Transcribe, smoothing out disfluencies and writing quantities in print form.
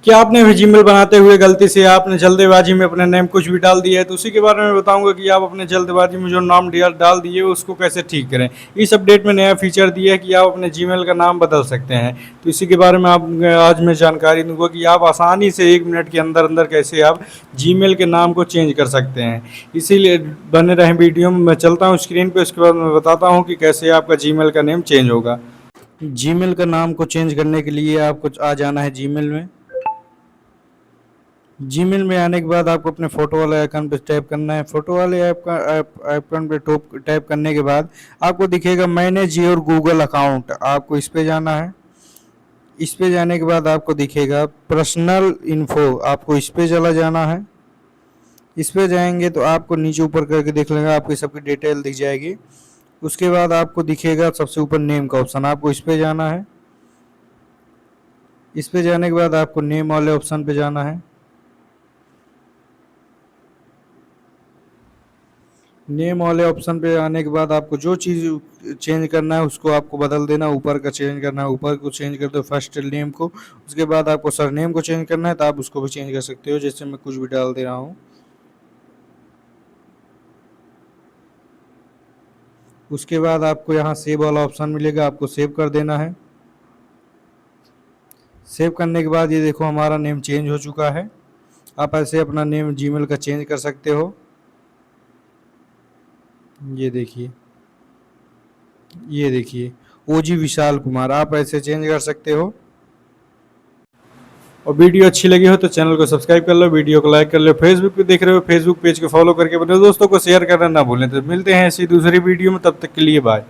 क्या आपने भी जीमेल बनाते हुए गलती से आपने जल्दबाजी में अपना नेम कुछ भी डाल दिया है, तो उसी के बारे में बताऊंगा कि आप अपने जल्दबाजी में जो नाम डाल दिए उसको कैसे ठीक करें। इस अपडेट में नया फीचर दिया है कि आप अपने जीमेल का नाम बदल सकते हैं। तो इसी के बारे में आप आज मैं जानकारी दूंगा कि आप आसानी से 1 मिनट के अंदर अंदर कैसे आप जीमेल के नाम को चेंज कर सकते हैं। इसीलिए बने रहें वीडियो में। मैं चलता हूँ स्क्रीन पे, उसके बाद मैं बताता हूँ कि कैसे आपका जीमेल का नेम चेंज होगा। जीमेल का नाम को चेंज करने के लिए आपको आ जाना है जीमेल में। जीमेल में आने के बाद आपको अपने फ़ोटो वाले आइकन पे टैप करना है। फ़ोटो वाले आइकन पे टैप करने के बाद आपको दिखेगा मैनेज योर गूगल अकाउंट, आपको इस पे जाना है। इस पे जाने के बाद आपको दिखेगा पर्सनल इन्फो, आपको इस पे चला जाना है। इस पे जाएंगे तो आपको नीचे ऊपर करके देख लेगा, आपकी सबकी डिटेल दिख जाएगी। उसके बाद आपको दिखेगा सबसे ऊपर नेम का ऑप्शन, आपको इस पे जाना है। इस पे जाने के बाद आपको नेम वाले ऑप्शन पे जाना है। नेम वाले ऑप्शन पे आने के बाद आपको जो चीज़ चेंज करना है उसको आपको बदल देना। ऊपर का चेंज करना है, ऊपर को चेंज कर दो फर्स्ट नेम को। उसके बाद आपको सरनेम को चेंज करना है तो आप उसको भी चेंज कर सकते हो, जैसे मैं कुछ भी डाल दे रहा हूँ। उसके बाद आपको यहाँ सेव वाला ऑप्शन मिलेगा, आपको सेव कर देना है। सेव करने के बाद ये देखो हमारा नेम चेंज हो चुका है। आप ऐसे अपना नेम जीमेल का चेंज कर सकते हो। ये देखिए, ये देखिए ओजी विशाल कुमार, आप ऐसे चेंज कर सकते हो। और वीडियो अच्छी लगी हो तो चैनल को सब्सक्राइब कर लो, वीडियो को लाइक कर लो। फेसबुक पे देख रहे हो, फेसबुक पेज को फॉलो करके अपने दोस्तों को शेयर करना ना भूलें। तो मिलते हैं ऐसी दूसरी वीडियो में, तब तक के लिए बाय।